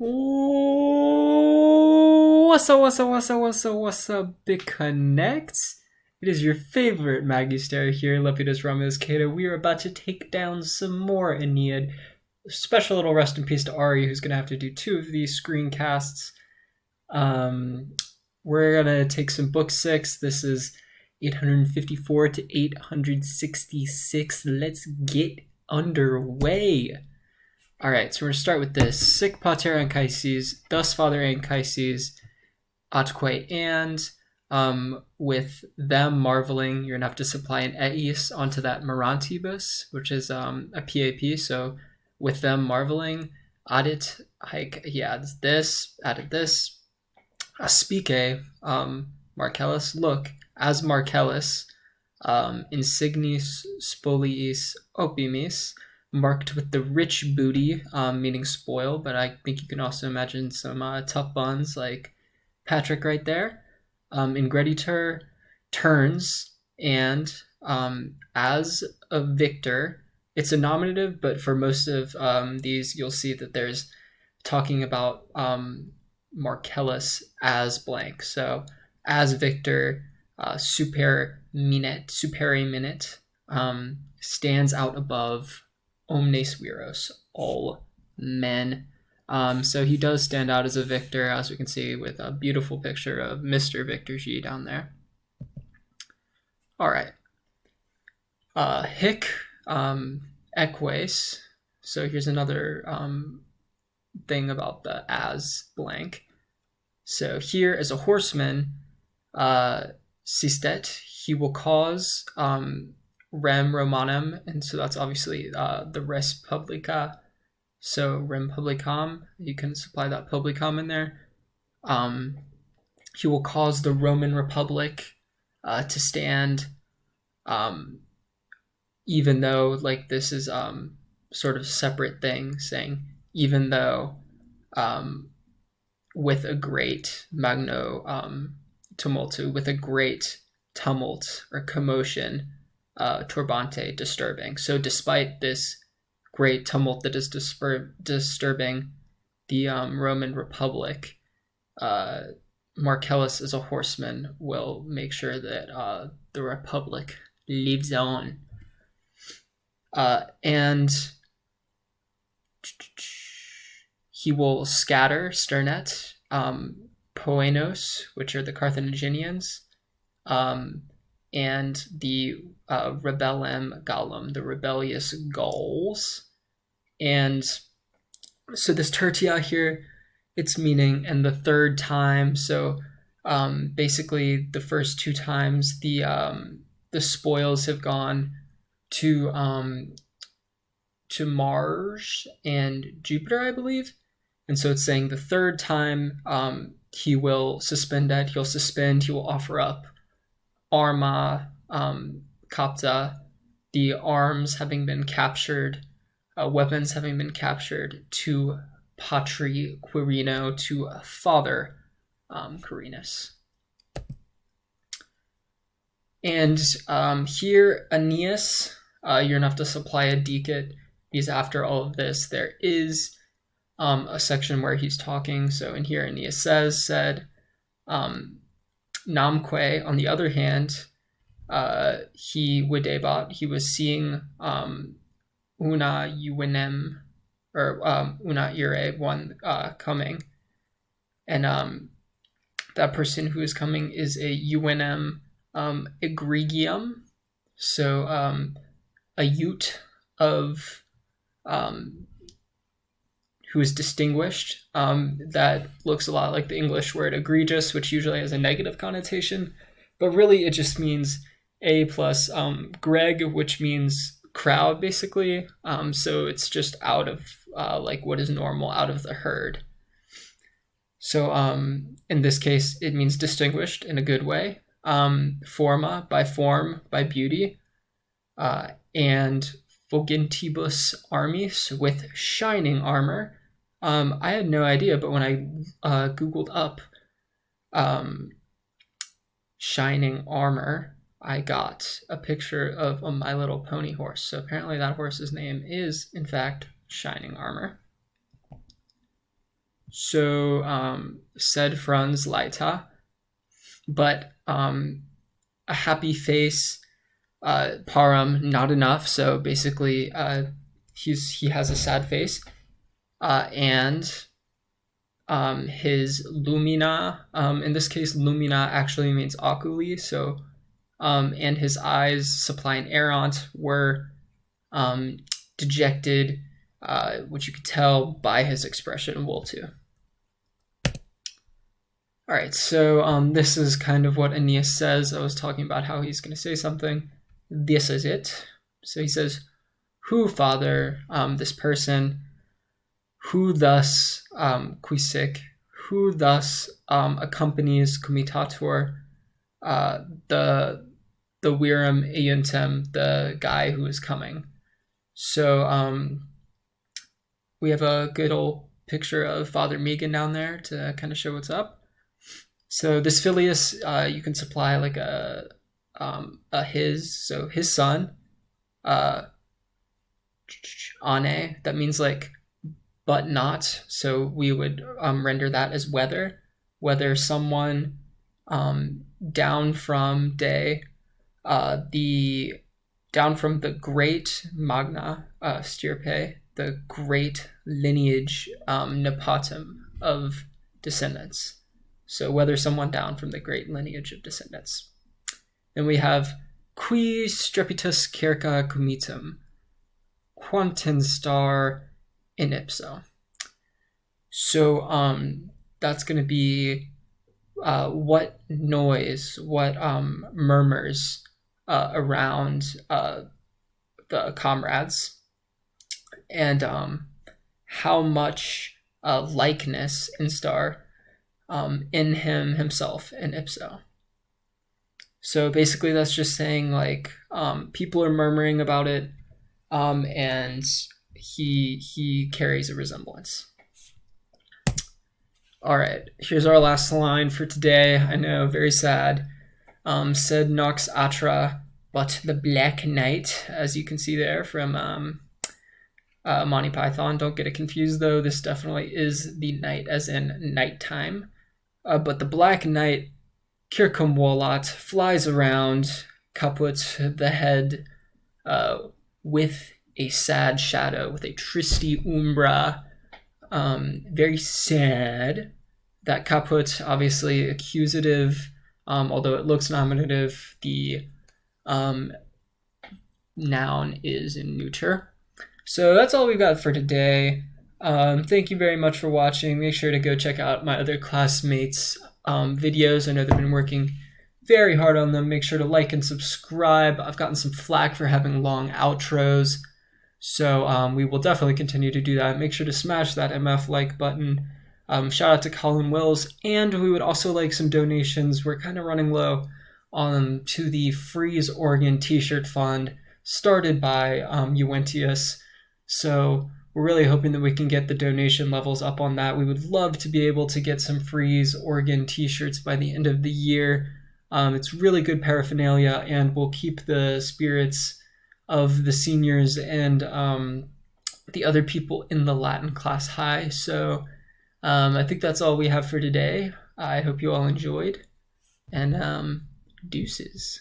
What's up, Big Connects? It is your favorite Magister here, Lepidus Romulus Cato. We are about to take down some more Aeneid. Special little rest in peace to Ari, who's going to have to do 2 of these screencasts. We're going to take some book 6. This is 854 to 866. Let's get underway. Alright, so we're going to start with this. Sic pater Anchises, thus father Anchises, atque and, with them marveling, you're going to have to supply an eis onto that marantibus, which is a PAP, so with them marveling, added, he adds this, added this, aspice, Marcellus, look, as Marcellus, insignis spoliis opimis, marked with the rich booty, meaning spoil, but I think you can also imagine some tough buns like Patrick right there. Ingreditur turns, and as a victor, it's a nominative, but for most of these, you'll see that there's talking about Marcellus as blank. So as victor, superi minute, stands out above omnes viros, all men. So he does stand out as a victor, as we can see with a beautiful picture of Mr. Victor G down there. All right. Hic eques. So here's another thing about the as blank. So here as a horseman, sistet, he will cause rem romanum, and so that's obviously the res publica. So rem publicam, you can supply that publicam in there. He will cause the Roman Republic to stand, even though like this is sort of separate thing, saying even though with a great magno tumultu, with a great tumult or commotion, turbante, disturbing. So despite this great tumult that is disturbing the Roman Republic, Marcellus as a horseman will make sure that the Republic lives on. And he will scatter sternet, Poenos, which are the Carthaginians, and the rebellem Gallum, the rebellious Gauls. And so this tertia here, it's meaning, and the third time, so basically the first 2 times the spoils have gone to Mars and Jupiter, I believe. And so it's saying the third time he will suspend that, he will offer up arma capta, the arms having been captured, weapons having been captured, to patri Quirino, to father Quirinus. And here Aeneas, you're gonna have to supply a decet, because after all of this there is a section where he's talking. So in here Aeneas said, namque, on the other hand, he videbat, he was seeing una uinem, or una ire, one coming, and that person who is coming is a uinem egregium, so a ute of who is distinguished. That looks a lot like the English word egregious, which usually has a negative connotation, but really it just means a plus greg, which means crowd, basically. So it's just out of like what is normal, out of the herd. So in this case, it means distinguished in a good way. Forma, by form, by beauty, and fulgentibus armis, with shining armor. I had no idea, but when I googled up shining armor, I got a picture of a My Little Pony horse. So apparently that horse's name is, in fact, Shining Armor. So sed Franz Leita, but a happy face, parum not enough. So basically, he has a sad face, and his lumina. In this case, lumina actually means oculi. So and his eyes, supplying errant, were dejected, which you could tell by his expression, woe too. All right, so this is kind of what Aeneas says. I was talking about how he's going to say something. This is it. So he says, who, father, this person, who thus, quisic, who thus accompanies comitator, the virum euntem, the guy who is coming. So we have a good old picture of Father Megan down there to kind of show what's up. So this filius, you can supply like a his, so his son, ane, that means like but not. So we would render that as whether someone down from day, down from the great magna stirpe, the great lineage nepotum of descendants. So whether someone down from the great lineage of descendants. Then we have qui strepitus circa comitum, quantum star in ipso. So that's going to be what noise, what murmurs around the comrades, and how much likeness in star in him himself in ipso. So basically that's just saying like people are murmuring about it, and he carries a resemblance. All right, here's our last line for today. I know, very sad. Sed nox atra, but the Black Knight, as you can see there from Monty Python. Don't get it confused though. This definitely is the night, as in nighttime. But the Black Knight, circum volat, flies around, caput, the head, with a sad shadow, with a tristi umbra, very sad. That caput, obviously accusative, although it looks nominative, the noun is in neuter. So that's all we've got for today. Thank you very much for watching. Make sure to go check out my other classmates' videos. I know they've been working very hard on them. Make sure to like and subscribe. I've gotten some flack for having long outros, so we will definitely continue to do that. Make sure to smash that MF like button. Shout out to Colin Wills, and we would also like some donations. We're kind of running low on to the Freeze Oregon t-shirt fund started by Uentius. So we're really hoping that we can get the donation levels up on that. We would love to be able to get some Freeze Oregon t-shirts by the end of the year. It's really good paraphernalia, and we'll keep the spirits of the seniors and the other people in the Latin class high. So I think that's all we have for today. I hope you all enjoyed, and deuces.